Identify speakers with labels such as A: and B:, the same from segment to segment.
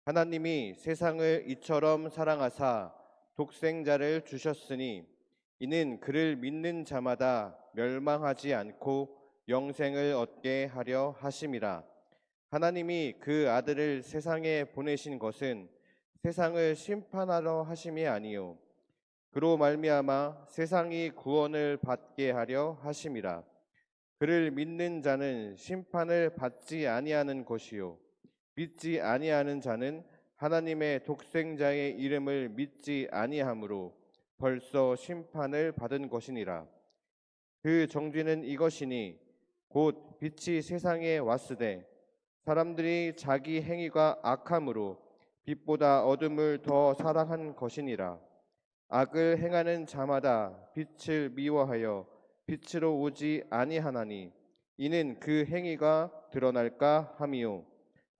A: 하나님이 세상을 이처럼 사랑하사 독생자를 주셨으니 이는 그를 믿는 자마다 멸망하지 않고 영생을 얻게 하려 하심이라. 하나님이 그 아들을 세상에 보내신 것은 세상을 심판하려 하심이 아니요 그로 말미암아 세상이 구원을 받게 하려 하심이라. 그를 믿는 자는 심판을 받지 아니하는 것이요 믿지 아니하는 자는 하나님의 독생자의 이름을 믿지 아니하므로 벌써 심판을 받은 것이니라. 그 정죄는 이것이니 곧 빛이 세상에 왔으되 사람들이 자기 행위가 악함으로 빛보다 어둠을 더 사랑한 것이니라. 악을 행하는 자마다 빛을 미워하여 빛으로 오지 아니하나니 이는 그 행위가 드러날까 함이요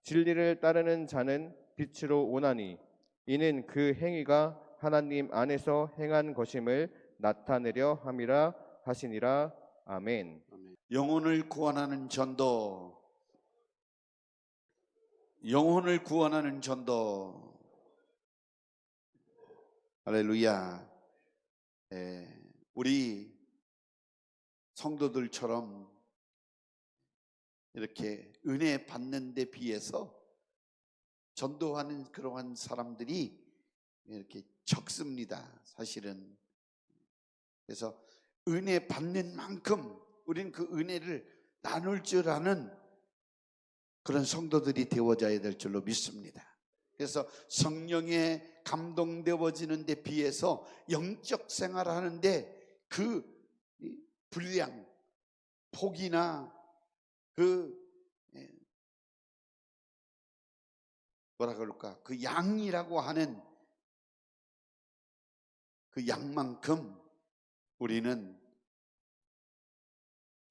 A: 진리를 따르는 자는 빛으로 오나니 이는 그 행위가 하나님 안에서 행한 것임을 나타내려 함이라 하시니라. 아멘.
B: 영혼을 구원하는 전도, 영혼을 구원하는 전도. 할렐루야. 우리 성도들처럼 이렇게 은혜 받는 데 비해서 전도하는 그러한 사람들이 이렇게 적습니다, 사실은. 그래서 은혜 받는 만큼 우리는 그 은혜를 나눌 줄 아는 그런 성도들이 되어져야 될 줄로 믿습니다. 그래서 성령에 감동되어지는 데 비해서 영적 생활하는데 그 분량, 폭이나 그 뭐라 그럴까, 그 양이라고 하는 그 양만큼 우리는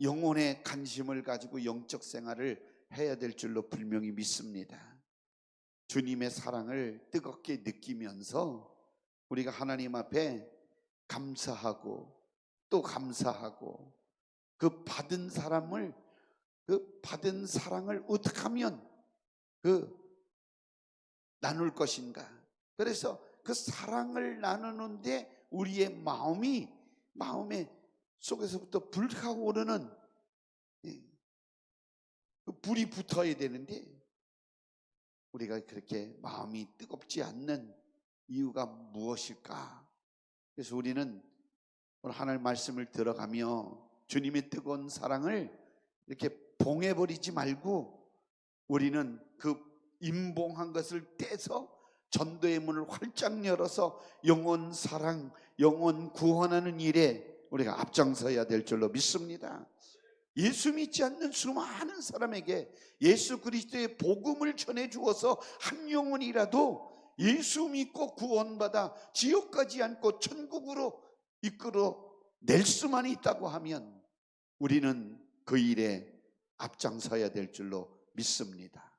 B: 영혼의 관심을 가지고 영적 생활을 해야 될 줄로 분명히 믿습니다. 주님의 사랑을 뜨겁게 느끼면서 우리가 하나님 앞에 감사하고 또 감사하고 그 받은 사랑을 어떻게 하면 나눌 것인가. 그래서 그 사랑을 나누는데 우리의 마음에 속에서부터 불타고 오르는 그 불이 붙어야 되는데 우리가 그렇게 마음이 뜨겁지 않는 이유가 무엇일까? 그래서 우리는 오늘 하나님 말씀을 들어가며 주님의 뜨거운 사랑을 이렇게 봉해버리지 말고 우리는 그 임봉한 것을 떼서 전도의 문을 활짝 열어서 영혼 사랑, 영혼 구원하는 일에 우리가 앞장서야 될 줄로 믿습니다. 예수 믿지 않는 수많은 사람에게 예수 그리스도의 복음을 전해 주어서 한 영혼이라도 예수 믿고 구원받아 지옥 가지 않고 천국으로 이끌어 낼 수만 있다고 하면 우리는 그 일에 앞장서야 될 줄로 믿습니다.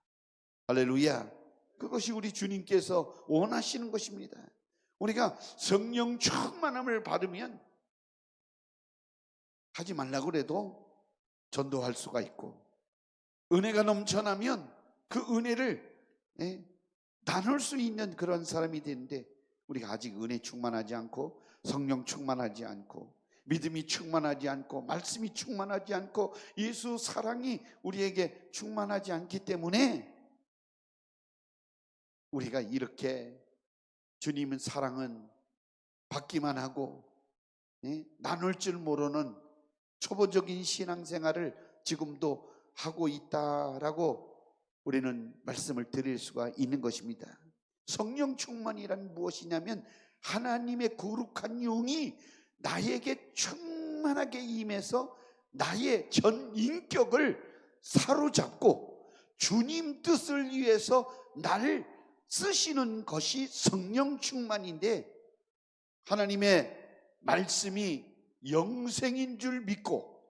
B: 할렐루야. 그것이 우리 주님께서 원하시는 것입니다. 우리가 성령 충만함을 받으면 하지 말라고 그래도 전도할 수가 있고, 은혜가 넘쳐나면 그 은혜를 나눌 수 있는 그런 사람이 되는데 우리가 아직 은혜 충만하지 않고 성령 충만하지 않고 믿음이 충만하지 않고 말씀이 충만하지 않고 예수 사랑이 우리에게 충만하지 않기 때문에 우리가 이렇게 주님의 사랑은 받기만 하고 나눌 줄 모르는 초보적인 신앙생활을 지금도 하고 있다라고 우리는 말씀을 드릴 수가 있는 것입니다. 성령 충만이란 무엇이냐면 하나님의 거룩한 영이 나에게 충만하게 임해서 나의 전 인격을 사로잡고 주님 뜻을 위해서 나를 쓰시는 것이 성령 충만인데, 하나님의 말씀이 영생인 줄 믿고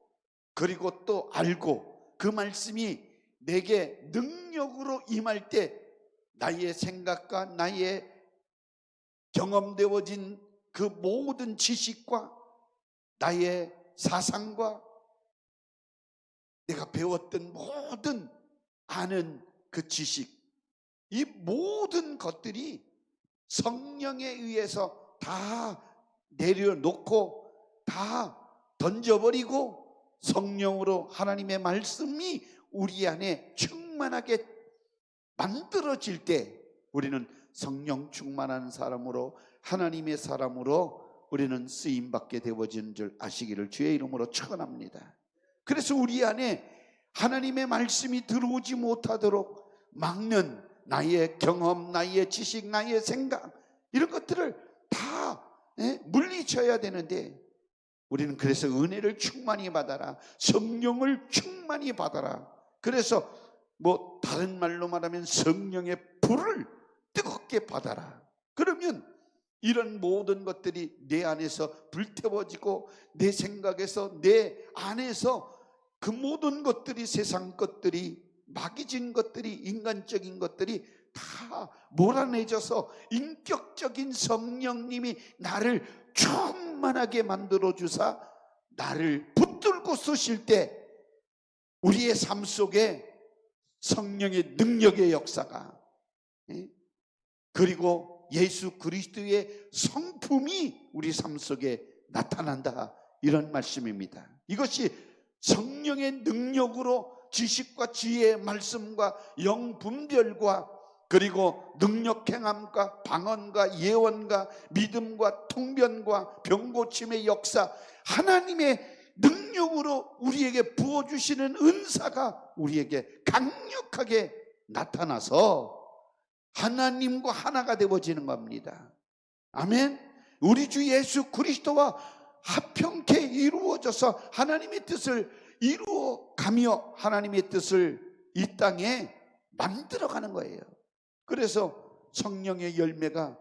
B: 그리고 또 알고 그 말씀이 내게 능력으로 임할 때 나의 생각과 나의 경험되어진 그 모든 지식과 나의 사상과 내가 배웠던 모든 아는 그 지식, 이 모든 것들이 성령에 의해서 다 내려놓고 다 던져버리고 성령으로 하나님의 말씀이 우리 안에 충만하게 만들어질 때 우리는 성령 충만한 사람으로, 하나님의 사람으로 우리는 쓰임받게 되어지는 줄 아시기를 주의 이름으로 축원합니다. 그래서 우리 안에 하나님의 말씀이 들어오지 못하도록 막는 나의 경험, 나의 지식, 나의 생각, 이런 것들을 다 물리쳐야 되는데, 우리는 그래서 은혜를 충만히 받아라, 성령을 충만히 받아라. 그래서 다른 말로 말하면 성령의 불을 뜨겁게 받아라. 그러면 이런 모든 것들이 내 안에서 불태워지고, 내 생각에서, 내 안에서 그 모든 것들이, 세상 것들이, 마귀진 것들이, 인간적인 것들이 다 몰아내져서 인격적인 성령님이 나를 충만하게 만들어 주사 나를 붙들고 쓰실 때 우리의 삶 속에 성령의 능력의 역사가, 그리고 예수 그리스도의 성품이 우리 삶 속에 나타난다, 이런 말씀입니다. 이것이 성령의 능력으로 지식과 지혜의 말씀과 영분별과, 그리고 능력 행함과 방언과 예언과 믿음과 통변과 병고침의 역사, 하나님의 능력으로 우리에게 부어주시는 은사가 우리에게 강력하게 나타나서 하나님과 하나가 되어지는 겁니다. 아멘. 우리 주 예수 그리스도와 합평케 이루어져서 하나님의 뜻을 이루어가며 하나님의 뜻을 이 땅에 만들어가는 거예요. 그래서 성령의 열매가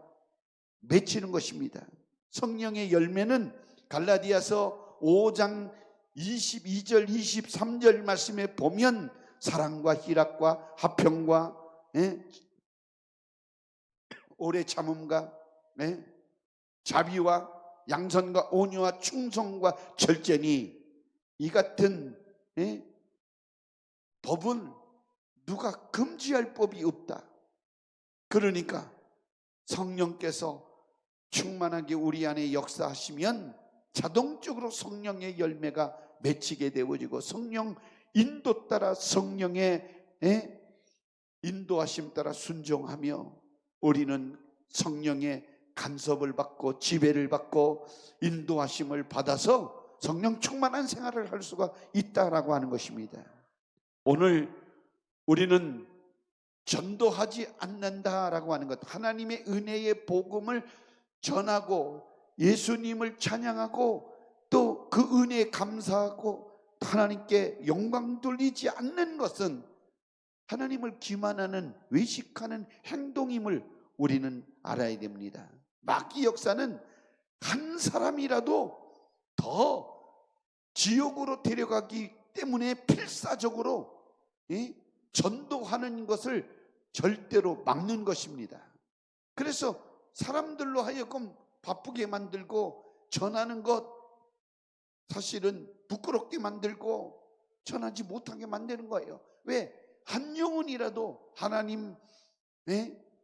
B: 맺히는 것입니다. 성령의 열매는 갈라디아서 5장 22절 23절 말씀에 보면 사랑과 희락과 화평과 오래 참음과 자비와 양선과 온유와 충성과 절제니 이 같은 법은 누가 금지할 법이 없다. 그러니까 성령께서 충만하게 우리 안에 역사하시면 자동적으로 성령의 열매가 맺히게 되어지고, 성령 인도 따라, 성령의 인도하심 따라 순종하며 우리는 성령의 간섭을 받고 지배를 받고 인도하심을 받아서 성령 충만한 생활을 할 수가 있다라고 하는 것입니다. 오늘 우리는 전도하지 않는다라고 하는 것, 하나님의 은혜의 복음을 전하고 예수님을 찬양하고 또 그 은혜에 감사하고 하나님께 영광 돌리지 않는 것은 하나님을 기만하는, 외식하는 행동임을 우리는 알아야 됩니다. 마귀 역사는 한 사람이라도 더 지옥으로 데려가기 때문에 필사적으로 전도하는 것을 절대로 막는 것입니다. 그래서 사람들로 하여금 바쁘게 만들고 전하는 것, 사실은 부끄럽게 만들고 전하지 못하게 만드는 거예요. 왜? 한 영혼이라도 하나님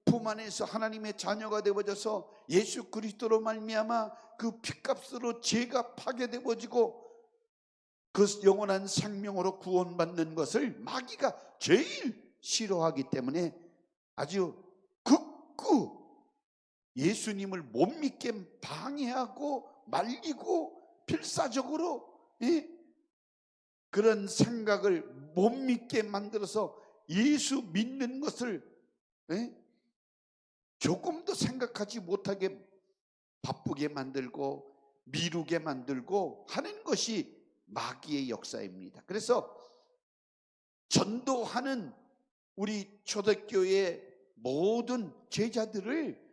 B: 품 안에서 하나님의 자녀가 되어져서 예수 그리스도로 말미암아 그 피값으로 죄가 파괴되어지고 그 영원한 생명으로 구원받는 것을 마귀가 제일 싫어하기 때문에 아주 극구 예수님을 못 믿게 방해하고 말리고 필사적으로 그런 생각을 못 믿게 만들어서 예수 믿는 것을 조금도 생각하지 못하게 바쁘게 만들고 미루게 만들고 하는 것이 마귀의 역사입니다. 그래서 전도하는 우리 초대교회의 모든 제자들을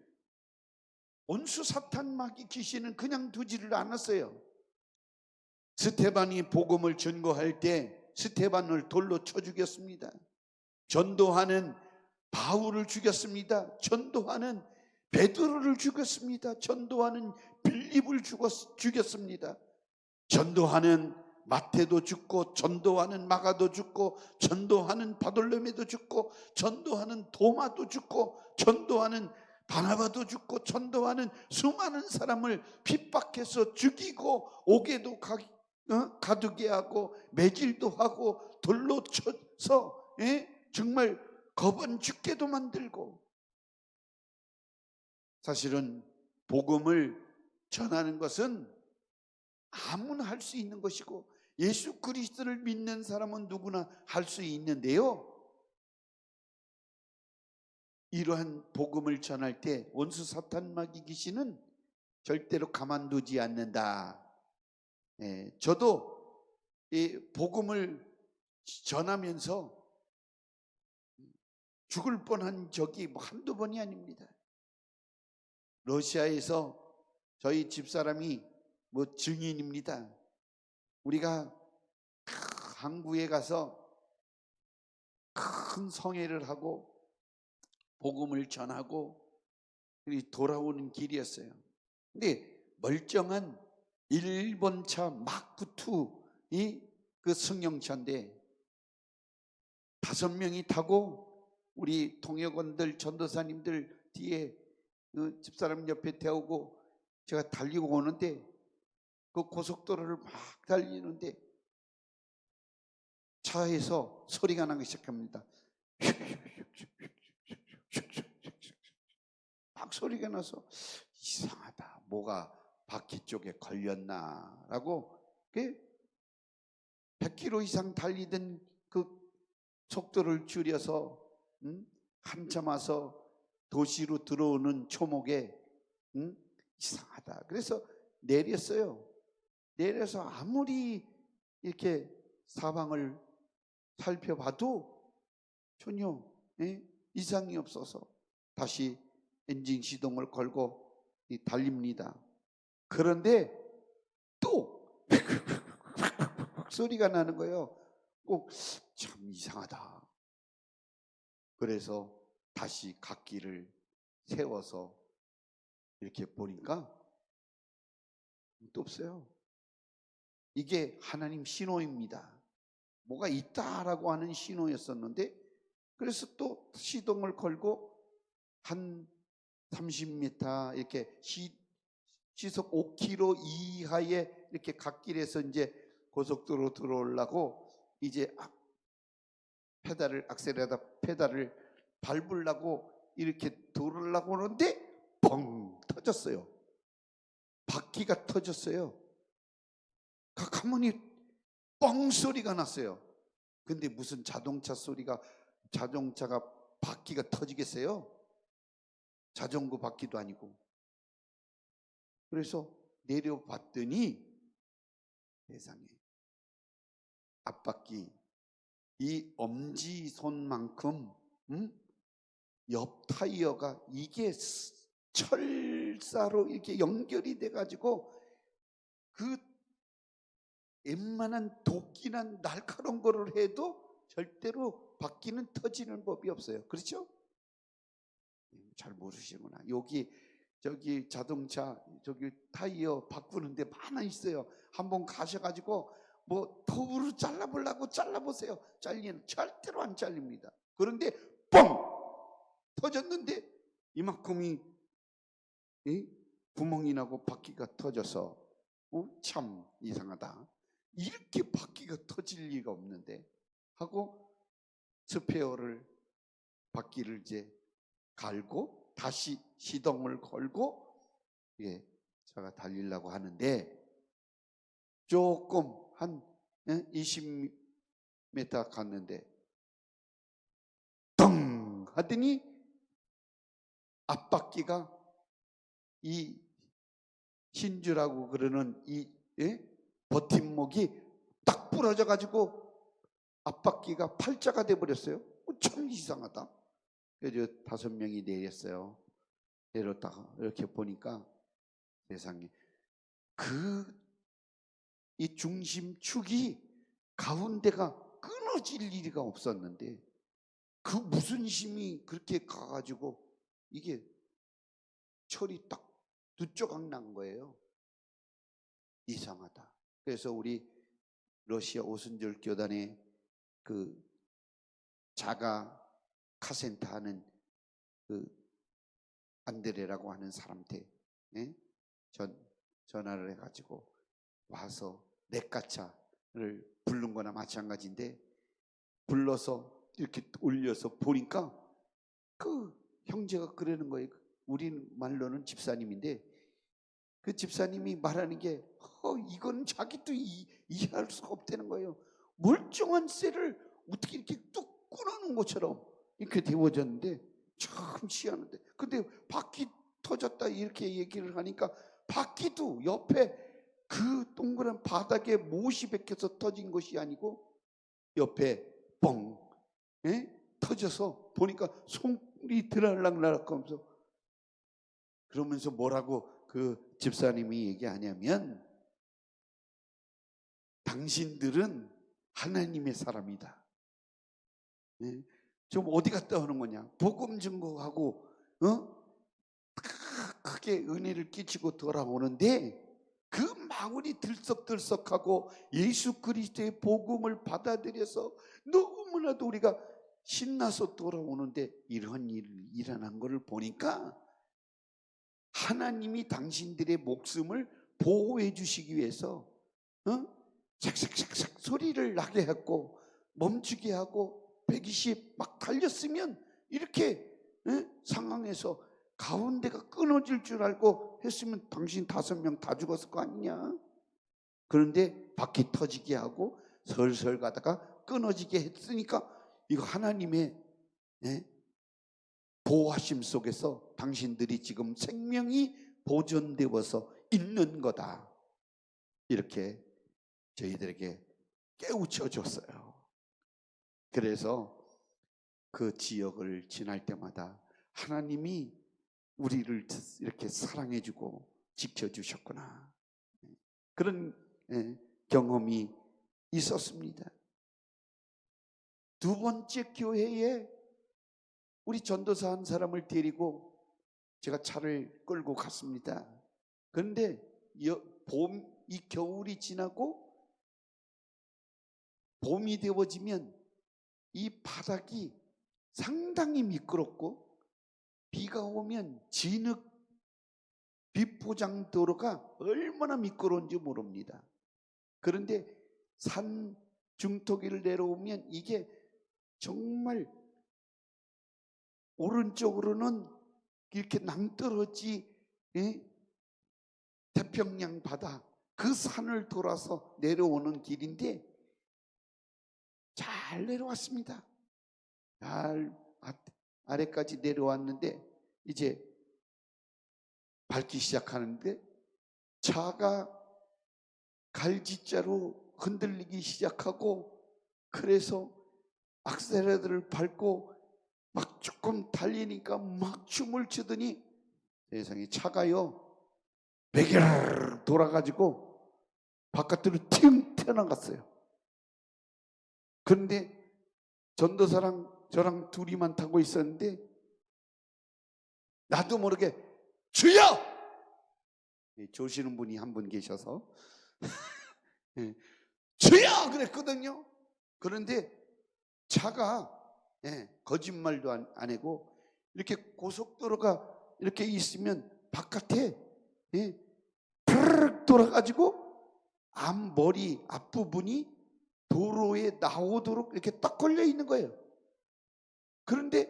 B: 온수 사탄 마귀 귀신은 그냥 두지를 않았어요. 스테반이 복음을 전거할 때 스테반을 돌로 쳐 죽였습니다. 전도하는 바울을 죽였습니다. 전도하는 베드로를 죽였습니다. 전도하는 빌립을 죽였습니다. 전도하는 마태도 죽고, 전도하는 마가도 죽고, 전도하는 바돌로메도 죽고, 전도하는 도마도 죽고, 전도하는 바나바도 죽고, 전도하는 수많은 사람을 핍박해서 죽이고, 옥에도 가두게 하고, 매질도 하고, 돌로 쳐서 정말 겁은 죽게도 만들고. 사실은 복음을 전하는 것은 아무나 할 수 있는 것이고, 예수 그리스도를 믿는 사람은 누구나 할 수 있는데요, 이러한 복음을 전할 때 원수 사탄 마귀 귀신은 절대로 가만두지 않는다. 저도 이 복음을 전하면서 죽을 뻔한 적이 한두 번이 아닙니다. 러시아에서 저희 집사람이 증인입니다. 우리가 항구에 가서 큰 성회를 하고 복음을 전하고 돌아오는 길이었어요. 근데 멀쩡한 일본차 마크2이 그 승용차인데 5명이 타고 우리 통역원들, 전도사님들 뒤에 그 집사람 옆에 태우고 제가 달리고 오는데, 그 고속도로를 막 달리는데 차에서 소리가 나기 시작합니다. 막 소리가 나서 이상하다, 뭐가 바퀴 쪽에 걸렸나라고 100km 이상 달리던 그 속도를 줄여서 한참 와서 도시로 들어오는 초목에 이상하다. 그래서 내렸어요. 내려서 아무리 이렇게 사방을 살펴봐도 전혀 이상이 없어서 다시 엔진 시동을 걸고 달립니다. 그런데 또 소리가 나는 거예요. 꼭 참 이상하다. 그래서 다시 갓길을 세워서 이렇게 보니까 또 없어요. 이게 하나님 신호입니다. 뭐가 있다라고 하는 신호였었는데, 그래서 또 시동을 걸고 한 30m 이렇게 시속 5km 이하의 이렇게 갓길에서 이제 고속도로 들어오려고 이제 페달을 밟으려고 이렇게 돌으려고 하는데 뻥 터졌어요. 바퀴가 터졌어요. 가만히 뻥 소리가 났어요. 근데 무슨 자동차가 바퀴가 터지겠어요? 자전거 바퀴도 아니고. 그래서 내려봤더니 세상에, 앞바퀴 이 엄지손만큼 옆 타이어가 이게 철사로 이렇게 연결이 돼가지고 그 웬만한 도끼나 날카로운 거를 해도 절대로 바퀴는 터지는 법이 없어요. 그렇죠? 잘 모르시구나. 저기 자동차 저기 타이어 바꾸는데 많아 있어요. 한번 가셔가지고 뭐 도구로 잘라보려고 잘라보세요. 절대로 안 잘립니다. 그런데 뻥 터졌는데 이만큼이 구멍이 나고 바퀴가 터져서 참 이상하다. 이렇게 바퀴가 터질 리가 없는데 하고 스페어를 바퀴를 이제 갈고 다시 시동을 걸고 제가 달리려고 하는데 조금 한 20m 갔는데 덩 하더니 앞바퀴가 이 신주라고 그러는 이 버팀목이 딱 부러져 가지고 앞바퀴가 팔자가 돼 버렸어요. 참 이상하다. 그래서 5명이 내렸어요. 내렸다가 이렇게 보니까 세상에 이 중심축이 가운데가 끊어질 일이가 없었는데 그 무슨 힘이 그렇게 가가지고 이게 철이 딱 두 조각 난 거예요. 이상하다. 그래서 우리 러시아 오순절 교단의 그 자가 카센타 하는 그 안드레라고 하는 사람한테 예? 전화를 해가지고 와서 렉가차를 부른 거나 마찬가지인데, 불러서 이렇게 올려서 보니까 그 형제가 그러는 거예요. 우리 말로는 집사님인데 그 집사님이 말하는 게 이건 자기도 이해할 수가 없다는 거예요. 멀쩡한 쇠를 어떻게 이렇게 뚝 끊어놓은 것처럼 이렇게 데워졌는데 참 희한한데, 근데 바퀴 터졌다 이렇게 얘기를 하니까 바퀴도 옆에 그 동그란 바닥에 못이 박혀서 터진 것이 아니고 옆에 뻥 터져서 보니까 손이 들락날락 하면서, 그러면서 뭐라고 그 집사님이 얘기하냐면, 당신들은 하나님의 사람이다. 좀 어디 갔다 오는 거냐? 복음 증거하고 크게 은혜를 끼치고 돌아오는데 그 마음이 들썩들썩하고 예수 그리스도의 복음을 받아들여서 너무나도 우리가 신나서 돌아오는데 이런 일이 일어난 것을 보니까 하나님이 당신들의 목숨을 보호해 주시기 위해서 삭삭삭삭 소리를 나게 했고 멈추게 하고 120 막 달렸으면 이렇게 상황에서 가운데가 끊어질 줄 알고 했으면 당신 5명 다 죽었을 거 아니냐. 그런데 바퀴 터지게 하고 설설 가다가 끊어지게 했으니까 이거 하나님의 보호하심 속에서 당신들이 지금 생명이 보존되어서 있는 거다. 이렇게 저희들에게 깨우쳐 줬어요. 그래서 그 지역을 지날 때마다 하나님이 우리를 이렇게 사랑해주고 지켜주셨구나, 그런 경험이 있었습니다. 두 번째 교회에 우리 전도사 한 사람을 데리고 제가 차를 끌고 갔습니다. 그런데 이 겨울이 지나고 봄이 되어지면 이 바닥이 상당히 미끄럽고 비가 오면 진흙 비포장 도로가 얼마나 미끄러운지 모릅니다. 그런데 산 중토기를 내려오면 이게 정말 오른쪽으로는 이렇게 낭떠러지 태평양 바다 그 산을 돌아서 내려오는 길인데 잘 내려왔습니다. 잘 아래까지 내려왔는데 이제 밟기 시작하는데 차가 갈지자로 흔들리기 시작하고, 그래서 악셀레터를 밟고 막 조금 달리니까 막 춤을 추더니 세상에 차가요 베개를 돌아가지고 바깥으로 튕 튀어나갔어요. 그런데 전도사랑 저랑 둘이만 타고 있었는데 나도 모르게 주여! 조시는 분이 한 분 계셔서 주여! 그랬거든요. 그런데 차가 거짓말도 안 하고 이렇게 고속도로가 이렇게 있으면 바깥에 푸르륵 돌아가지고 머리 앞부분이 도로에 나오도록 이렇게 딱 걸려 있는 거예요. 그런데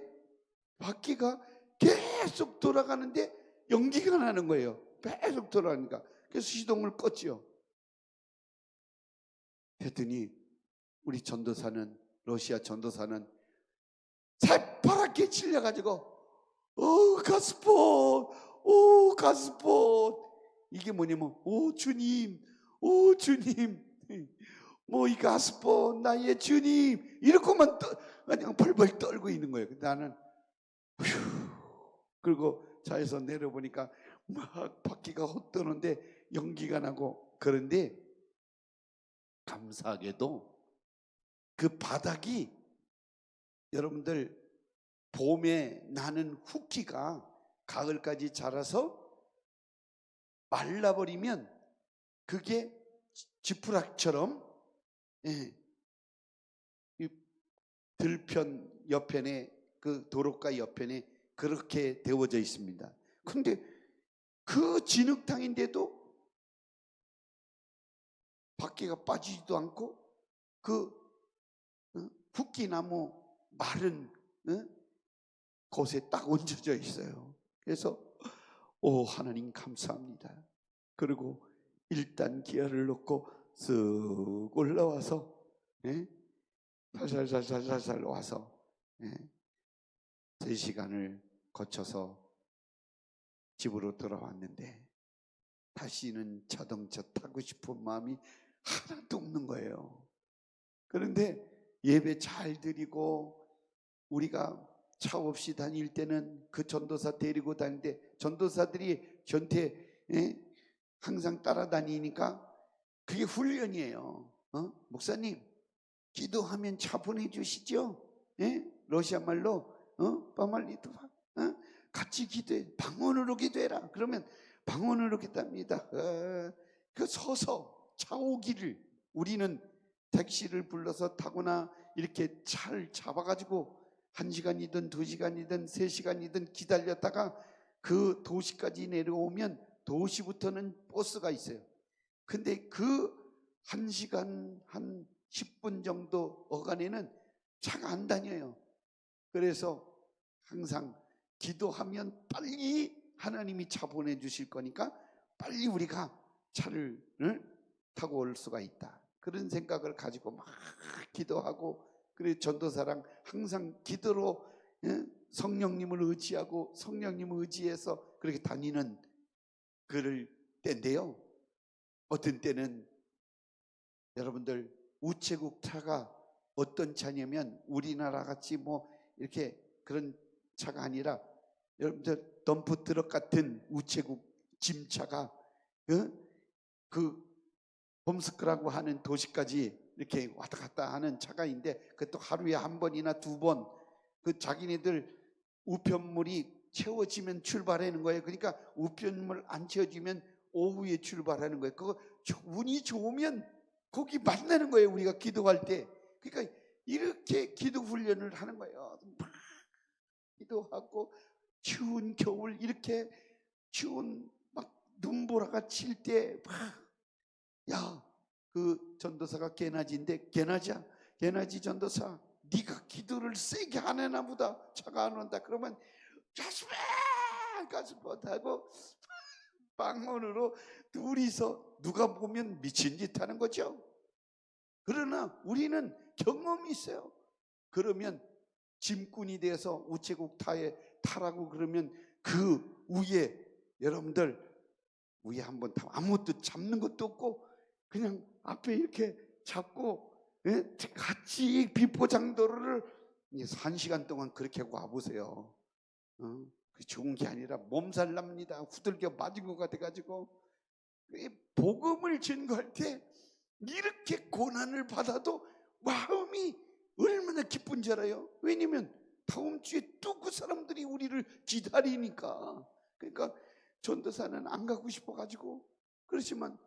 B: 바퀴가 계속 돌아가는데 연기가 나는 거예요. 계속 돌아가니까. 그래서 시동을 껐죠. 했더니 우리 전도사는, 러시아 전도사는 새파랗게 질려가지고 가스폰, 가스폰. 이게 뭐냐면 주님, 주님, 뭐 이 가스폰 나의 주님, 이렇게만 그냥 벌벌 떨고 있는 거예요. 근데 나는 그리고 차에서 내려보니까 막 바퀴가 헛도는데 연기가 나고. 그런데 감사하게도 그 바닥이 여러분들 봄에 나는 후기가 가을까지 자라서 말라버리면 그게 지푸라기처럼 예, 이 들편 옆편에 그 도로가 옆편에 그렇게 데워져 있습니다. 근데 그 진흙탕인데도 바퀴가 빠지지도 않고 그 붓기나무 마른 곳에 딱 얹어져 있어요. 그래서 오 하나님 감사합니다. 그리고 1단 기어를 놓고 쓱 올라와서 살살살살살살 와서 3시간을 거쳐서 집으로 돌아왔는데 다시는 자동차 타고 싶은 마음이 하나도 없는 거예요. 그런데 예배 잘 드리고 우리가 차 없이 다닐 때는 그 전도사 데리고 다니는데 전도사들이 전태 항상 따라다니니까 그게 훈련이에요. 목사님 기도하면 차 보내주시죠? 러시아 말로 파말리도 같이 기도해. 방언으로 기도해라. 그러면 방언으로 기도합니다. 그 서서 차 오기를 우리는 택시를 불러서 타거나 이렇게 차를 잡아가지고 1시간이든 2시간이든 3시간이든 기다렸다가 그 도시까지 내려오면 도시부터는 버스가 있어요. 근데 그 1시간 한 10분 정도 어간에는 차가 안 다녀요. 그래서 항상 기도하면 빨리 하나님이 차 보내주실 거니까 빨리 우리가 차를 타고 올 수가 있다. 그런 생각을 가지고 막 기도하고 그리고 전도사랑 항상 기도로 성령님을 의지하고 성령님을 의지해서 그렇게 다니는 그럴 때인데요. 어떤 때는 여러분들 우체국 차가 어떤 차냐면 우리나라 같이 뭐 이렇게 그런 차가 아니라 여러분들 덤프트럭 같은 우체국 짐차가 그 홈스크라고 하는 도시까지 이렇게 왔다 갔다 하는 차가 있는데 그것도 하루에 한 번이나 2번 그 자기네들 우편물이 채워지면 출발하는 거예요. 그러니까 우편물 안 채워지면 오후에 출발하는 거예요. 그거 운이 좋으면 거기 만나는 거예요. 우리가 기도할 때. 그러니까 이렇게 기도 훈련을 하는 거예요. 막 기도하고 추운 겨울 이렇게 추운 막 눈보라가 칠 때 막 야, 그 전도사가 게나지인데 게나지 전도사 네가 기도를 세게 안 해나 보다. 차가 안 온다. 그러면 가슴 못하고 방언으로 둘이서 누가 보면 미친 짓 하는 거죠. 그러나 우리는 경험이 있어요. 그러면 짐꾼이 돼서 우체국 타라고 그러면 그 위에 여러분들 위에 한번 타면 아무것도 잡는 것도 없고 그냥 앞에 이렇게 잡고 같이 비포장도로를 1시간 동안 그렇게 와보세요. 그 좋은 게 아니라 몸살 납니다. 후들겨 맞은 것 같아가지고 복음을 전거할 때 이렇게 고난을 받아도 마음이 얼마나 기쁜 줄 알아요? 왜냐면 다음 주에 또 그 사람들이 우리를 기다리니까. 그러니까 전도사는 안 가고 싶어가지고 그렇지만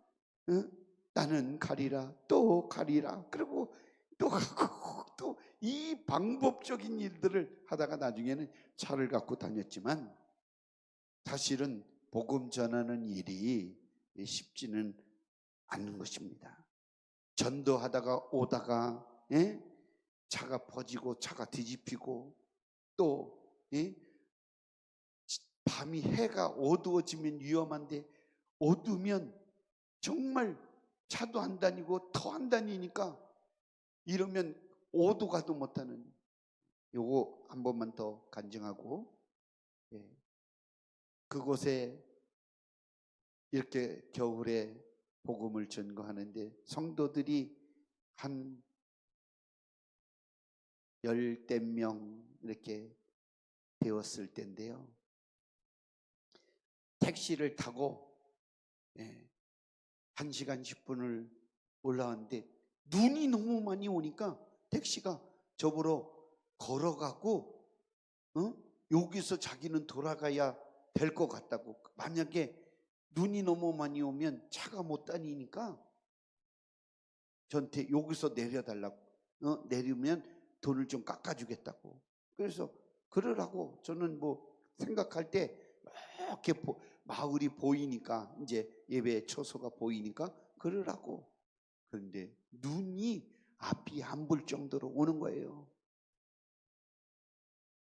B: 나는 가리라 또 가리라 그리고 또 가고 또 이 방법적인 일들을 하다가 나중에는 차를 갖고 다녔지만 사실은 복음 전하는 일이 쉽지는 않는 것입니다. 전도하다가 오다가 차가 퍼지고 차가 뒤집히고 또 밤이 해가 어두워지면 위험한데 어두우면 정말 차도 안 다니고 더 안 다니니까 이러면 오도 가도 못하는 요거 한 번만 더 간증하고 그곳에 이렇게 겨울에 복음을 전거하는데 성도들이 한 10대 명 이렇게 되었을 때인데요. 택시를 타고 1시간 10분을 올라왔는데 눈이 너무 많이 오니까 택시가 저보러 걸어가고 여기서 자기는 돌아가야 될 것 같다고. 만약에 눈이 너무 많이 오면 차가 못 다니니까 저한테 여기서 내려달라고, 내리면 돈을 좀 깎아주겠다고. 그래서 그러라고 저는 뭐 생각할 때 이렇게 마을이 보이니까, 이제 예배 처소가 보이니까 그러라고. 그런데 눈이 앞이 안 볼 정도로 오는 거예요.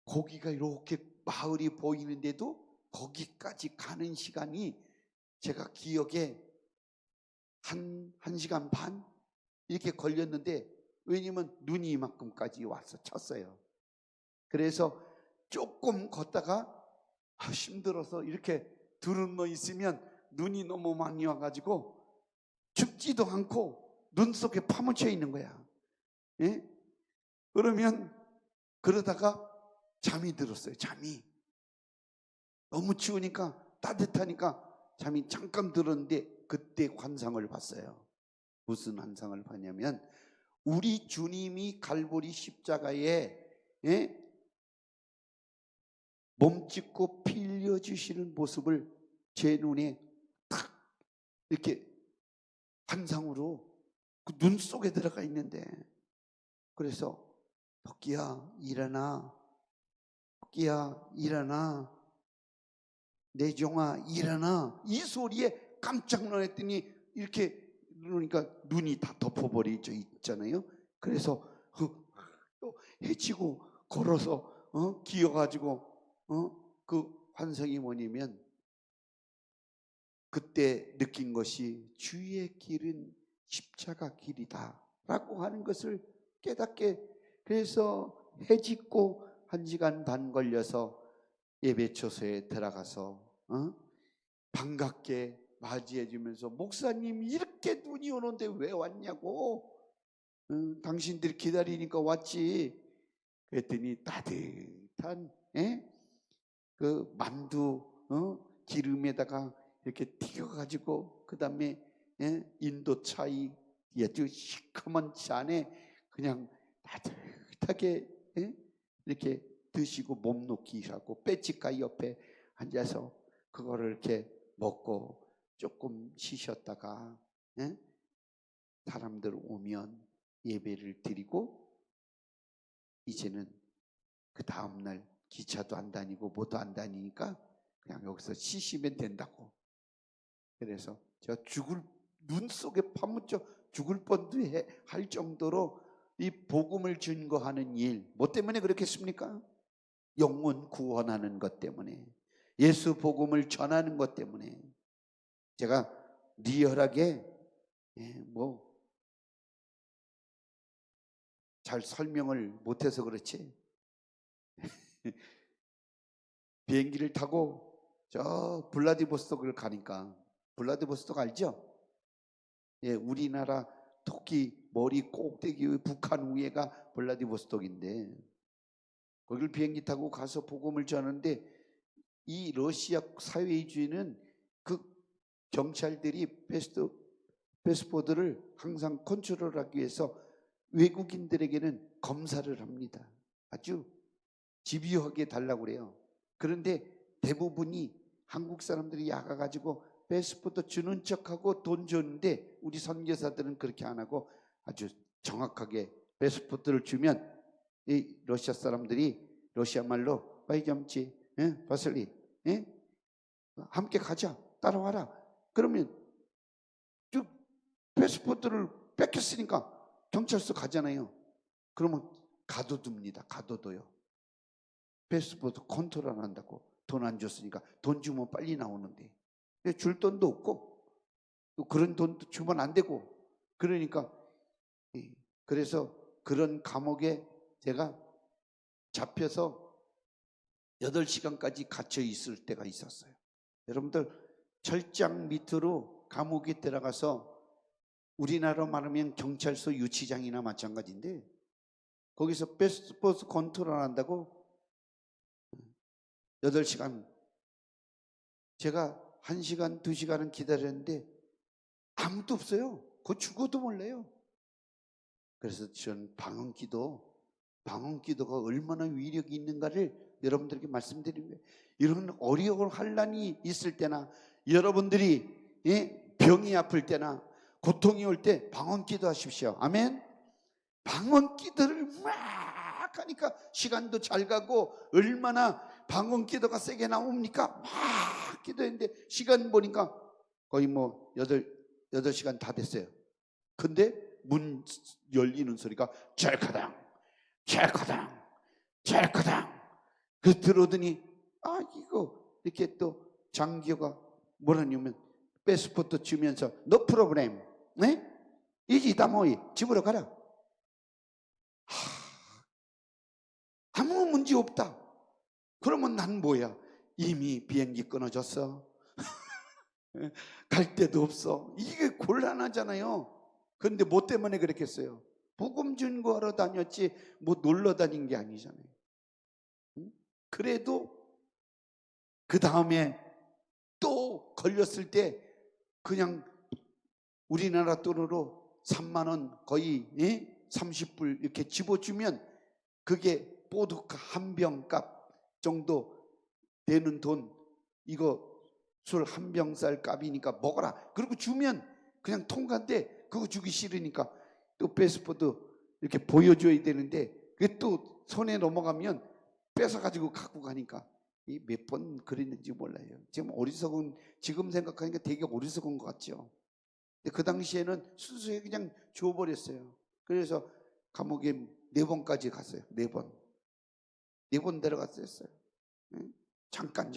B: 거기가 이렇게 마을이 보이는데도 거기까지 가는 시간이 제가 기억에 한 시간 반 이렇게 걸렸는데, 왜냐면 눈이 이만큼까지 와서 쳤어요. 그래서 조금 걷다가 힘들어서 이렇게 들은 있으면 눈이 너무 많이 와가지고 춥지도 않고 눈 속에 파묻혀 있는 거야. 예? 그러면 그러다가 잠이 들었어요. 잠이 너무 추우니까, 따뜻하니까 잠이 잠깐 들었는데 그때 환상을 봤어요. 무슨 환상을 봤냐면, 우리 주님이 갈보리 십자가에 몸짓고 피 흘려주시는 모습을 제 눈에 탁 이렇게 환상으로 그 눈 속에 들어가 있는데, 그래서 토끼야 일어나, 토끼야 일어나, 내 종아 일어나, 이 소리에 깜짝 놀랐더니 이렇게 그러니까 눈이 다 덮어버리져 있잖아요. 그래서 또 해치고 걸어서 기어가지고 그 환상이 뭐냐면, 그때 느낀 것이 주의 길은 십자가 길이다 라고 하는 것을 깨닫게. 그래서 해짓고 1시간 반 걸려서 예배 처소에 들어가서 반갑게 맞이해 주면서, 목사님 이렇게 눈이 오는데 왜 왔냐고, 당신들이 기다리니까 왔지. 그랬더니 따뜻한 그 만두 기름에다가 이렇게 튀겨가지고, 그 다음에 인도 차이 아주 시커먼 잔에 그냥 따뜻하게 이렇게 드시고 몸 놓기 하고, 빼치가 옆에 앉아서 그거를 이렇게 먹고 조금 쉬셨다가 사람들 오면 예배를 드리고, 이제는 그 다음날 기차도 안 다니고 뭐도 안 다니니까 그냥 여기서 쉬시면 된다고. 그래서 제가 눈 속에 파묻혀 죽을 뻔도 할 정도로 이 복음을 증거하는 일, 뭐 때문에 그렇겠습니까? 영혼 구원하는 것 때문에, 예수 복음을 전하는 것 때문에. 제가 리얼하게 뭐 잘 설명을 못해서 그렇지, 비행기를 타고 저 블라디보스톡을 가니까, 블라디보스톡 알죠? 예, 우리나라 토끼 머리 꼭대기 북한 위에가 블라디보스톡인데, 거길 비행기 타고 가서 복음을 전하는데, 이 러시아 사회주의는 그 경찰들이 패스포드를 항상 컨트롤하기 위해서 외국인들에게는 검사를 합니다. 아주 집요하게 달라고 그래요. 그런데 대부분이 한국 사람들이 야가가지고 패스포드 주는 척하고 돈 줬는데, 우리 선교사들은 그렇게 안 하고 아주 정확하게 패스포드를 주면 이 러시아 사람들이 러시아 말로 빠이점치 바슬리 함께 가자, 따라와라. 그러면 쭉 패스포드를 뺏겼으니까 경찰서 가잖아요. 그러면 가둬둡니다. 가둬둬요. 패스포드 컨트롤 안 한다고. 돈 안 줬으니까. 돈 주면 빨리 나오는데 줄 돈도 없고 또 그런 돈도 주면 안 되고, 그러니까 그래서 그런 감옥에 제가 잡혀서 8시간까지 갇혀 있을 때가 있었어요. 여러분들, 철장 밑으로 감옥에 들어가서, 우리나라로 말하면 경찰서 유치장이나 마찬가지인데, 거기서 패스포드 컨트롤 한다고 8시간, 제가 1시간, 2시간은 기다렸는데 아무도 없어요. 그거 죽어도 몰라요. 그래서 전 방언기도가 얼마나 위력이 있는가를 여러분들에게 말씀드린 거예요. 이런 어려운 환난이 있을 때나, 여러분들이 병이 아플 때나, 고통이 올 때 방언 기도하십시오. 아멘. 방언 기도를 막 하니까 시간도 잘 가고, 얼마나 방언 기도가 세게 나옵니까? 막 기도했는데 시간 보니까 거의 뭐 8시간 다 됐어요. 근데 문 열리는 소리가 찰카당 찰카당 찰카당. 그 들어오더니 이거 이렇게 또 장기호가 뭐라냐면 패스포트 주면서 no problem, 네? 이지 다모이 집으로 가라. 아무 문제 없다. 그러면 난 뭐야? 이미 비행기 끊어졌어. 갈 데도 없어. 이게 곤란하잖아요. 그런데 뭐 때문에 그랬겠어요? 복음 전거하러 다녔지 뭐 놀러 다닌 게 아니잖아요. 그래도 그 다음에 또 걸렸을 때 그냥 우리나라 돈으로 3만 원 거의 30불 이렇게 집어주면 그게 보드카 한 병 값 정도 되는 돈, 이거 술 한 병 쌀 값이니까 먹어라. 그리고 주면 그냥 통과인데 그거 주기 싫으니까 또 패스포드 이렇게 보여줘야 되는데 그게 또 손에 넘어가면 뺏어가지고 갖고 가니까 몇 번 그랬는지 몰라요. 지금 생각하니까 되게 어리석은 것 같죠. 근데 그 당시에는 순수하게 그냥 줘버렸어요. 그래서 감옥에 4번까지 갔어요. 4번. 4번 데려갔었어요. 잠깐.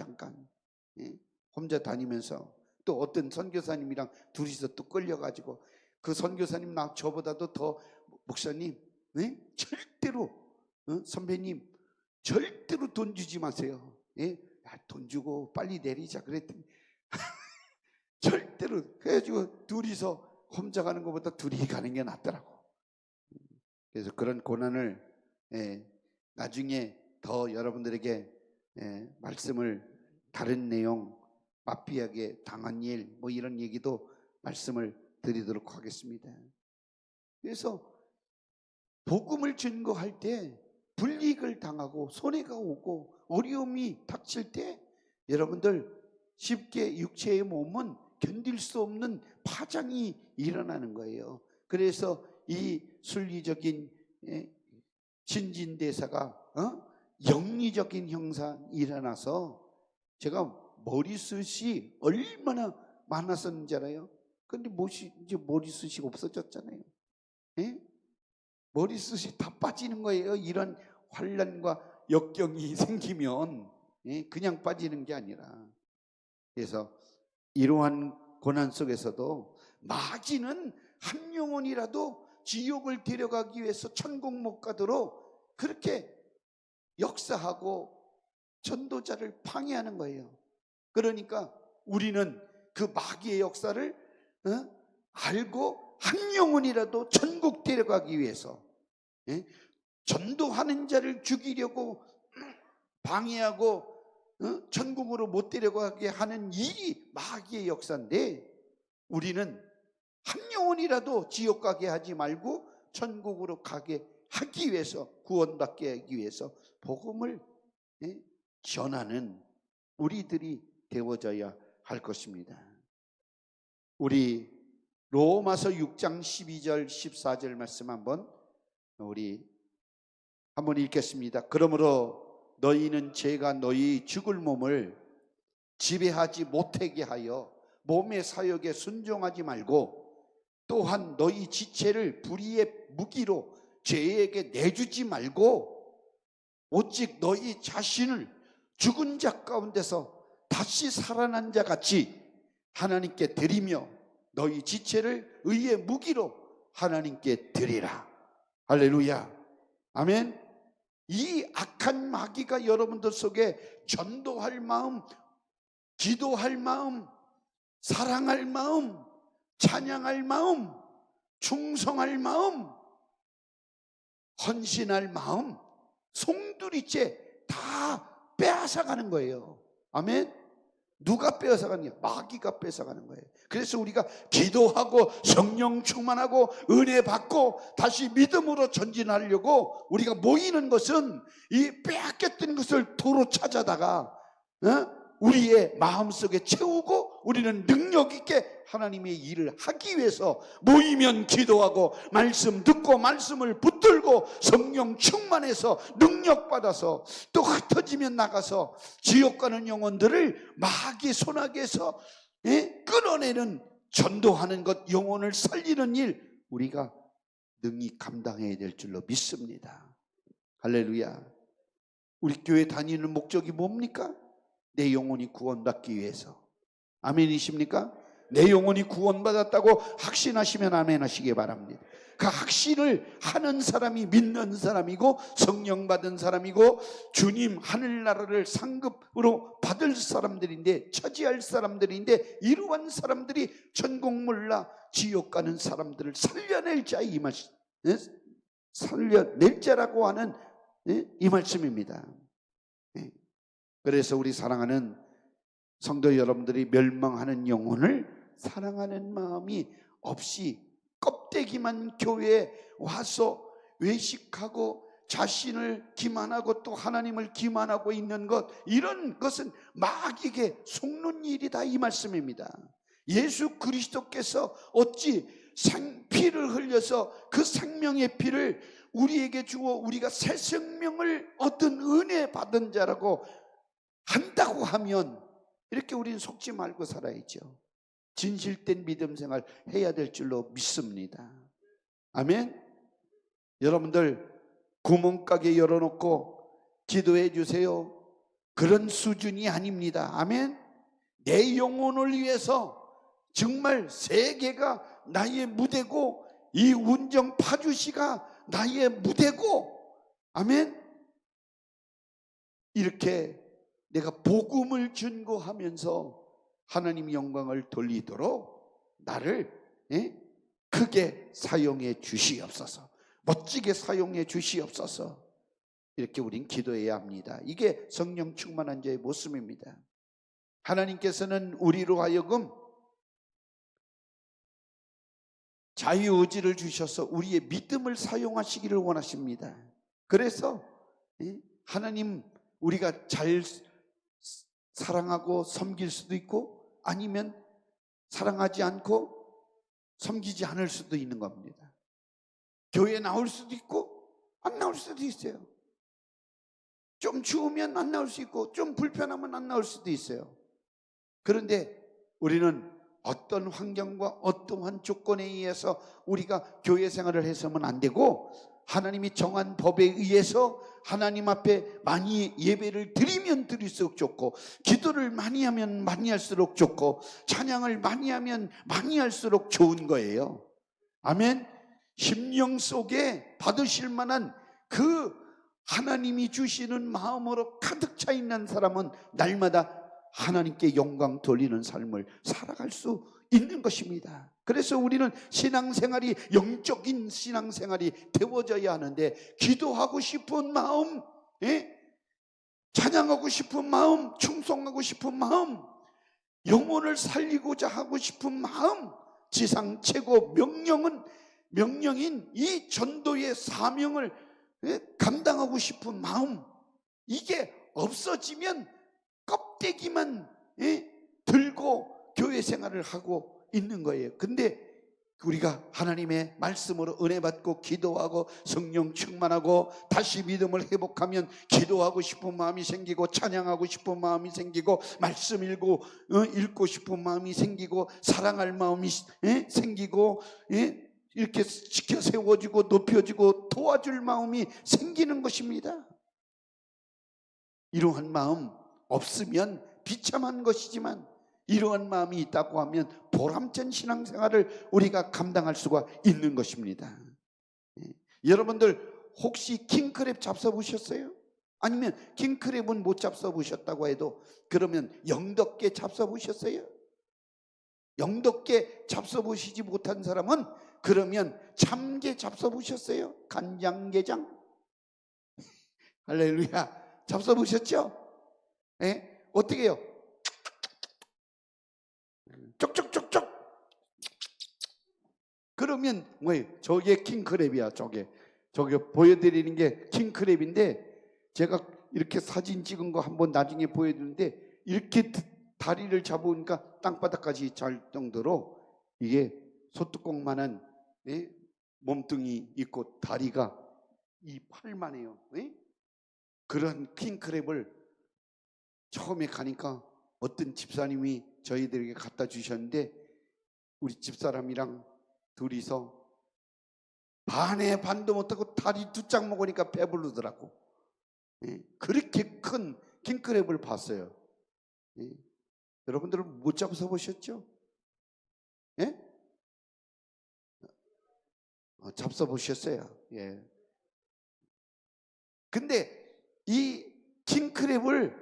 B: 혼자 다니면서 또 어떤 선교사님이랑 둘이서 또 끌려가지고, 그 선교사님 저보다도 더 목사님, 절대로 선배님 절대로 돈 주지 마세요. 돈 주고 빨리 내리자 그랬더니 절대로. 그래가지고 둘이서 혼자 가는 것보다 둘이 가는 게 낫더라고. 그래서 그런 고난을 나중에 더 여러분들에게 말씀을, 다른 내용, 마피아에게 당한 일 뭐 이런 얘기도 말씀을 드리도록 하겠습니다. 그래서 복음을 증거할 때 불이익을 당하고 손해가 오고 어려움이 닥칠 때 여러분들 쉽게 육체의 몸은 견딜 수 없는 파장이 일어나는 거예요. 그래서 이 순리적인 신진대사가 영리적인 형상이 일어나서, 제가 머리숱이 얼마나 많았었는지 알아요? 근데 이제 머리숱이 없어졌잖아요. 머리숱이 다 빠지는 거예요. 이런 환난과 역경이 생기면 그냥 빠지는 게 아니라. 그래서 이러한 고난 속에서도 마귀는 한 영혼이라도 지옥을 데려가기 위해서 천국 못 가도록 그렇게 역사하고 전도자를 방해하는 거예요. 그러니까 우리는 그 마귀의 역사를 알고 한 영혼이라도 천국 데려가기 위해서 전도하는 자를 죽이려고 방해하고 천국으로 못 데려가게 하는 일이 마귀의 역사인데, 우리는 한 영혼이라도 지옥 가게 하지 말고 천국으로 가게 하기 위해서, 구원받게 하기 위해서 복음을 전하는 우리들이 되어져야 할 것입니다. 우리 로마서 6장 12절 14절 말씀 한번 읽겠습니다. 그러므로 너희는 죄가 너희 죽을 몸을 지배하지 못하게 하여 몸의 사역에 순종하지 말고, 또한 너희 지체를 불의의 무기로 죄에게 내주지 말고, 오직 너희 자신을 죽은 자 가운데서 다시 살아난 자 같이 하나님께 드리며 너희 지체를 의의 무기로 하나님께 드리라. 할렐루야. 아멘. 이 악한 마귀가 여러분들 속에 전도할 마음, 기도할 마음, 사랑할 마음, 찬양할 마음, 충성할 마음, 헌신할 마음, 송두리째 다 빼앗아가는 거예요. 아멘. 누가 빼앗아가느냐? 마귀가 빼앗아가는 거예요. 그래서 우리가 기도하고 성령 충만하고 은혜 받고 다시 믿음으로 전진하려고 우리가 모이는 것은 이 빼앗겼던 것을 도로 찾아다가 우리의 마음속에 채우고 우리는 능력 있게 하나님의 일을 하기 위해서 모이면 기도하고 말씀 듣고 말씀을 붙들고 성령 충만해서 능력 받아서 또 흩어지면 나가서 지옥 가는 영혼들을 마귀 손아귀에서 끌어내는 전도하는 것, 영혼을 살리는 일 우리가 능히 감당해야 될 줄로 믿습니다. 할렐루야. 우리 교회 다니는 목적이 뭡니까? 내 영혼이 구원받기 위해서. 아멘이십니까? 내 영혼이 구원받았다고 확신하시면 아멘 하시기 바랍니다. 그 확신을 하는 사람이 믿는 사람이고 성령 받은 사람이고 주님 하늘나라를 상급으로 받을 사람들인데, 차지할 사람들인데, 이러한 사람들이 천국 몰라 지옥 가는 사람들을 살려낼 자, 이 말씀, 살려낼 자라고 하는 이 말씀입니다. 그래서 우리 사랑하는 성도 여러분들이 멸망하는 영혼을 사랑하는 마음이 없이 껍데기만 교회에 와서 외식하고 자신을 기만하고 또 하나님을 기만하고 있는 것, 이런 것은 마귀에게 속는 일이다, 이 말씀입니다. 예수 그리스도께서 어찌 피를 흘려서 그 생명의 피를 우리에게 주어 우리가 새 생명을 얻은 은혜 받은 자라고 한다고 하면 이렇게 우리는 속지 말고 살아야죠. 진실된 믿음 생활 해야 될 줄로 믿습니다. 아멘. 여러분들 구멍가게 열어놓고 기도해 주세요, 그런 수준이 아닙니다. 아멘. 내 영혼을 위해서 정말 세계가 나의 무대고 이 운정 파주시가 나의 무대고, 아멘, 이렇게 내가 복음을 전거하면서 하나님 영광을 돌리도록 나를 크게 사용해 주시옵소서, 멋지게 사용해 주시옵소서. 이렇게 우린 기도해야 합니다. 이게 성령 충만한 자의 모습입니다. 하나님께서는 우리로 하여금 자유의지를 주셔서 우리의 믿음을 사용하시기를 원하십니다. 그래서 하나님 우리가 잘 사랑하고 섬길 수도 있고 아니면 사랑하지 않고 섬기지 않을 수도 있는 겁니다. 교회에 나올 수도 있고 안 나올 수도 있어요. 좀 추우면 안 나올 수 있고 좀 불편하면 안 나올 수도 있어요. 그런데 우리는 어떤 환경과 어떠한 조건에 의해서 우리가 교회 생활을 해서는 안 되고, 하나님이 정한 법에 의해서 하나님 앞에 많이 예배를 드리면 드릴수록 좋고, 기도를 많이 하면 많이 할수록 좋고, 찬양을 많이 하면 많이 할수록 좋은 거예요. 아멘. 심령 속에 받으실 만한 그 하나님이 주시는 마음으로 가득 차 있는 사람은 날마다 하나님께 영광 돌리는 삶을 살아갈 수 있는 것입니다. 그래서 우리는 신앙생활이, 영적인 신앙생활이 되어져야 하는데, 기도하고 싶은 마음, 찬양하고 싶은 마음, 충성하고 싶은 마음, 영혼을 살리고자 하고 싶은 마음, 지상 최고 명령인 이 전도의 사명을 감당하고 싶은 마음, 이게 없어지면 껍데기만 들고 교회 생활을 하고 있는 거예요. 근데 우리가 하나님의 말씀으로 은혜 받고 기도하고 성령 충만하고 다시 믿음을 회복하면 기도하고 싶은 마음이 생기고 찬양하고 싶은 마음이 생기고 말씀 읽고 싶은 마음이 생기고 사랑할 마음이 생기고 이렇게 지켜 세워지고 높여지고 도와줄 마음이 생기는 것입니다. 이러한 마음 없으면 비참한 것이지만, 이러한 마음이 있다고 하면 보람찬 신앙생활을 우리가 감당할 수가 있는 것입니다. 여러분들 혹시 킹크랩 잡숴보셨어요? 아니면 킹크랩은 못 잡숴보셨다고 해도 그러면 영덕게 잡숴보셨어요? 영덕게 잡숴보시지 못한 사람은 그러면 참게 잡숴보셨어요? 간장게장? 할렐루야. 잡숴보셨죠? 어떻게 해요? 쪽쪽쪽쪽. 그러면 뭐예요? 저게 킹크랩이야. 저게 보여드리는 게 킹크랩인데, 제가 이렇게 사진 찍은 거 한번 나중에 보여드리는데, 이렇게 다리를 잡으니까 땅바닥까지 잘 정도로 이게 소뚜껑만한 몸뚱이 있고 다리가 이 팔만 해요. 그런 킹크랩을 처음에 가니까 어떤 집사님이 저희들에게 갖다 주셨는데 우리 집사람이랑 둘이서 반에 반도 못하고 다리 2짝 먹으니까 배부르더라고. 그렇게 큰 킹크랩을 봤어요. 여러분들은 못 잡아서 보셨죠? 잡숴 보셨어요. 예. 근데 이 킹크랩을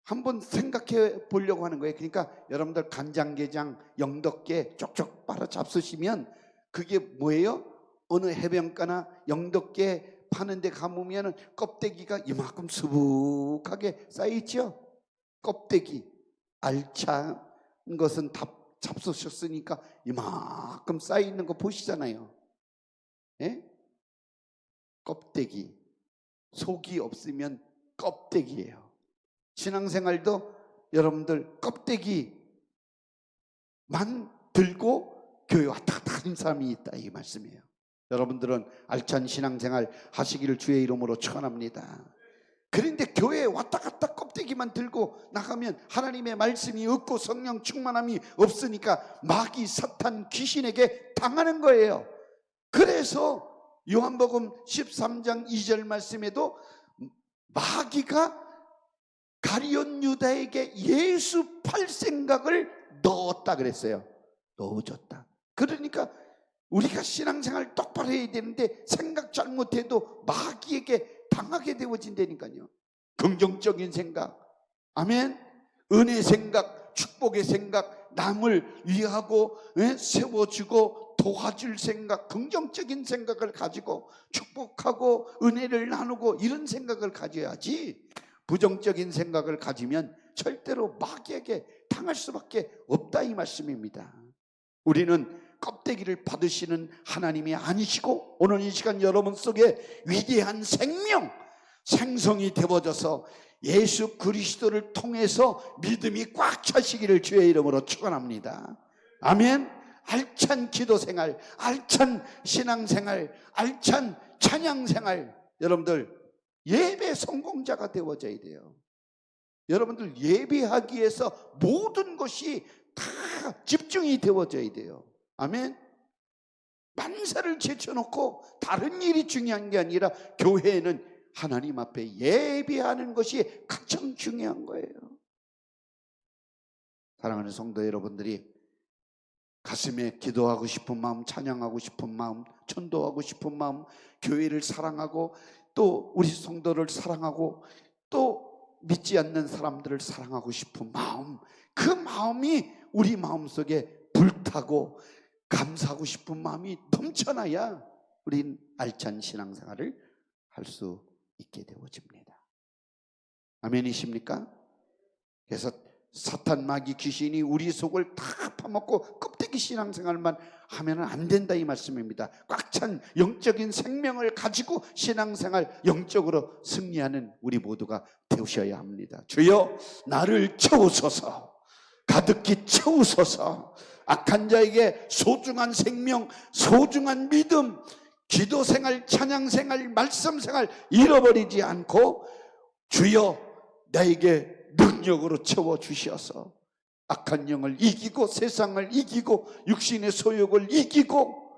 B: 한번 생각해 보려고 하는 거예요. 그러니까 여러분들 간장게장, 영덕게 쪽쪽 빨아 잡수시면 그게 뭐예요? 어느 해변가나 영덕게 파는 데 가보면 껍데기가 이만큼 수북하게 쌓여있죠? 껍데기 알찬 것은 다 잡수셨으니까 이만큼 쌓여있는 거 보시잖아요. 껍데기, 속이 없으면 껍데기예요. 신앙생활도 여러분들 껍데기만 들고 교회 왔다 갔다 하는 사람이 있다, 이 말씀이에요. 여러분들은 알찬 신앙생활 하시기를 주의 이름으로 축원합니다. 그런데 교회에 왔다 갔다 껍데기만 들고 나가면 하나님의 말씀이 없고 성령 충만함이 없으니까 마귀, 사탄, 귀신에게 당하는 거예요. 그래서 요한복음 13장 2절 말씀에도 마귀가 가룟 유다에게 예수 팔 생각을 넣었다 그랬어요. 넣어줬다. 그러니까 우리가 신앙생활 똑바로 해야 되는데 생각 잘못해도 마귀에게 당하게 되어진다니까요. 긍정적인 생각, 아멘, 은혜 생각, 축복의 생각, 남을 위하고 세워주고 도와줄 생각, 긍정적인 생각을 가지고 축복하고 은혜를 나누고 이런 생각을 가져야지, 부정적인 생각을 가지면 절대로 마귀에게 당할 수밖에 없다, 이 말씀입니다. 우리는 껍데기를 받으시는 하나님이 아니시고 오늘 이 시간 여러분 속에 위대한 생명, 생성이 되어져서 예수 그리스도를 통해서 믿음이 꽉 차시기를 주의 이름으로 축원합니다. 아멘. 알찬 기도생활, 알찬 신앙생활, 알찬 찬양생활, 여러분들 예배 성공자가 되어져야 돼요. 여러분들 예배하기 위해서 모든 것이 다 집중이 되어져야 돼요. 아멘. 만사를 제쳐놓고 다른 일이 중요한 게 아니라 교회에는 하나님 앞에 예배하는 것이 가장 중요한 거예요. 사랑하는 성도 여러분들이 가슴에 기도하고 싶은 마음, 찬양하고 싶은 마음, 전도하고 싶은 마음, 교회를 사랑하고 또 우리 성도를 사랑하고 또 믿지 않는 사람들을 사랑하고 싶은 마음, 그 마음이 우리 마음속에 불타고 감사하고 싶은 마음이 넘쳐나야 우린 알찬 신앙생활을 할 수 있게 되어집니다. 아멘이십니까? 그래서 사탄, 마귀, 귀신이 우리 속을 다 파먹고 껍데기 신앙생활만 하면 안 된다, 이 말씀입니다. 꽉 찬 영적인 생명을 가지고 신앙생활 영적으로 승리하는 우리 모두가 되셔야 합니다. 주여 나를 채우소서, 가득히 채우소서. 악한 자에게 소중한 생명, 소중한 믿음, 기도생활, 찬양생활, 말씀생활 잃어버리지 않고 주여 나에게 능력으로 채워주셔서 악한 영을 이기고 세상을 이기고 육신의 소욕을 이기고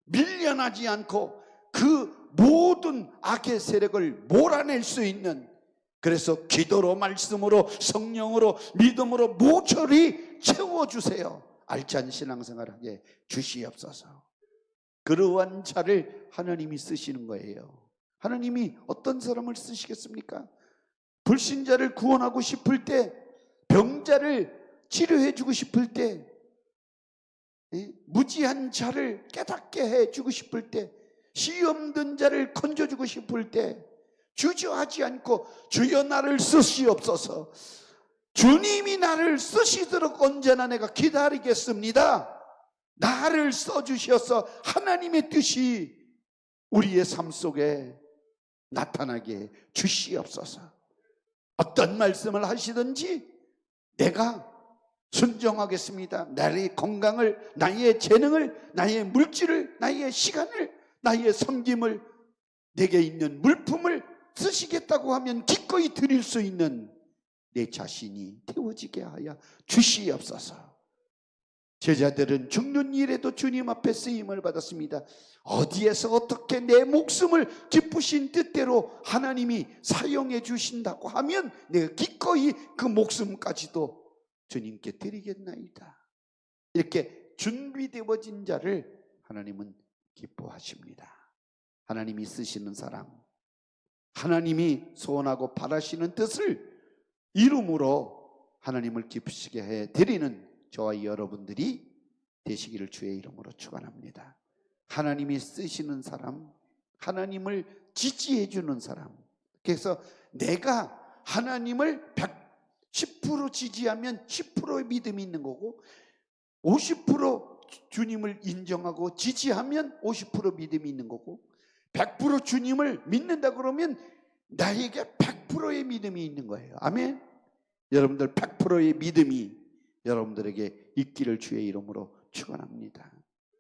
B: 밀려나지 않고 그 모든 악의 세력을 몰아낼 수 있는, 그래서 기도로, 말씀으로, 성령으로, 믿음으로 모조리 채워주세요. 알찬 신앙생활하게 주시옵소서. 그러한 자를 하나님이 쓰시는 거예요. 하나님이 어떤 사람을 쓰시겠습니까? 불신자를 구원하고 싶을 때, 병자를 치료해 주고 싶을 때, 무지한 자를 깨닫게 해주고 싶을 때, 시험 든 자를 건져주고 싶을 때 주저하지 않고 주여 나를 쓰시옵소서, 주님이 나를 쓰시도록 언제나 내가 기다리겠습니다, 나를 써주셔서 하나님의 뜻이 우리의 삶 속에 나타나게 주시옵소서. 어떤 말씀을 하시든지 내가 순종하겠습니다. 나의 건강을, 나의 재능을, 나의 물질을, 나의 시간을, 나의 섬김을, 내게 있는 물품을 쓰시겠다고 하면 기꺼이 드릴 수 있는 내 자신이 태워지게 하여 주시옵소서. 제자들은 죽는 일에도 주님 앞에 쓰임을 받았습니다. 어디에서 어떻게 내 목숨을 기쁘신 뜻대로 하나님이 사용해 주신다고 하면 내가 기꺼이 그 목숨까지도 주님께 드리겠나이다. 이렇게 준비되어진 자를 하나님은 기뻐하십니다. 하나님이 쓰시는 사람, 하나님이 소원하고 바라시는 뜻을 이름으로 하나님을 기쁘시게 해 드리는 저와 여러분들이 되시기를 주의 이름으로 축원합니다. 하나님이 쓰시는 사람, 하나님을 지지해 주는 사람. 그래서 내가 하나님을 10% 지지하면 10%의 믿음이 있는 거고, 50% 주님을 인정하고 지지하면 50% 믿음이 있는 거고, 100% 주님을 믿는다 그러면 나에게 100%의 믿음이 있는 거예요. 아멘. 여러분들 100%의 믿음이 여러분들에게 있기를 주의 이름으로 축원합니다.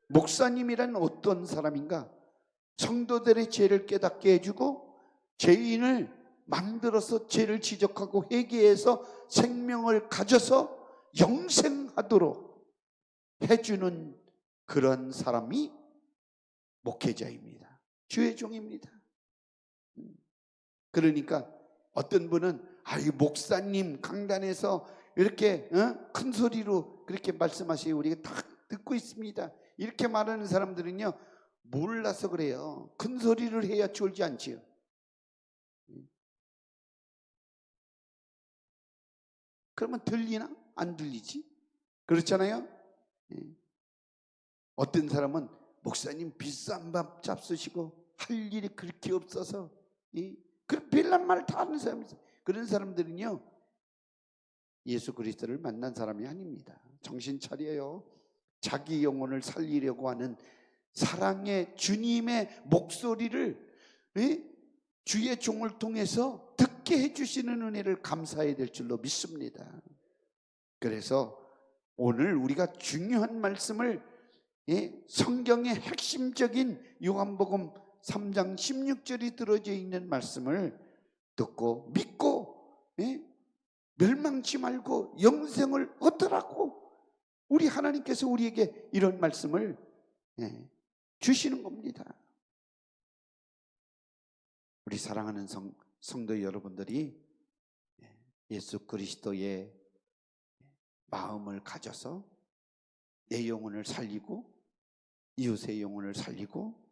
B: 목사님이란 어떤 사람인가? 성도들의 죄를 깨닫게 해주고 죄인을 만들어서 죄를 지적하고 회개해서 생명을 가져서 영생하도록 해주는 그런 사람이 목회자입니다. 주의 종입니다. 그러니까 어떤 분은 이 목사님 강단에서 이렇게 큰 소리로 그렇게 말씀하시고 우리가 다 듣고 있습니다. 이렇게 말하는 사람들은요, 몰라서 그래요. 큰 소리를 해야 졸지 않지요. 그러면 들리나? 안 들리지? 그렇잖아요. 어떤 사람은 목사님 비싼 밥 잡수시고 할 일이 그렇게 없어서 그 별난 말 다 하는 사람이 있어요. 그런 사람들은요, 예수 그리스도를 만난 사람이 아닙니다. 정신 차려요. 자기 영혼을 살리려고 하는 사랑의 주님의 목소리를 주의 종을 통해서 듣게 해주시는 은혜를 감사해야 될 줄로 믿습니다. 그래서 오늘 우리가 중요한 말씀을 성경의 핵심적인 요한복음 3장 16절이 들어져 있는 말씀을 듣고 믿고 멸망치 말고 영생을 얻으라고 우리 하나님께서 우리에게 이런 말씀을 주시는 겁니다. 우리 사랑하는 성도 여러분들이 예수 그리스도의 마음을 가져서 내 영혼을 살리고 이웃의 영혼을 살리고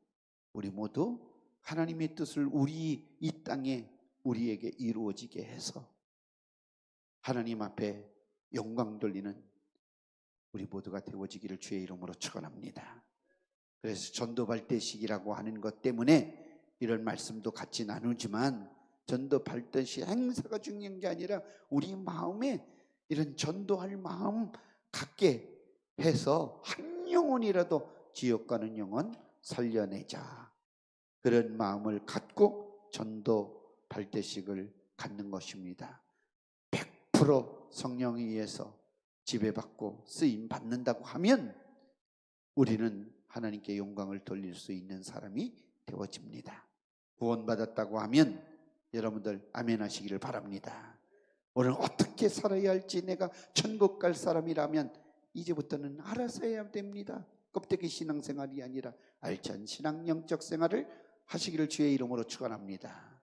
B: 우리 모두 하나님의 뜻을 우리 이 땅에 우리에게 이루어지게 해서 하나님 앞에 영광 돌리는 우리 모두가 되어지기를 주의 이름으로 축원합니다. 그래서 전도발대식이라고 하는 것 때문에 이런 말씀도 같이 나누지만 전도 발대식 행사가 중요한 게 아니라 우리 마음에 이런 전도할 마음 갖게 해서 한 영혼이라도 지옥 가는 영혼 살려내자. 그런 마음을 갖고 전도 발대식을 갖는 것입니다. 100% 성령에 의해서 지배받고 쓰임 받는다고 하면 우리는 하나님께 영광을 돌릴 수 있는 사람이 되어집니다. 구원받았다고 하면 여러분들 아멘 하시기를 바랍니다. 오늘 어떻게 살아야 할지 내가 천국 갈 사람이라면 이제부터는 알아서 해야 됩니다. 껍데기 신앙생활이 아니라 알찬 신앙 영적 생활을 하시기를 주의 이름으로 축원합니다.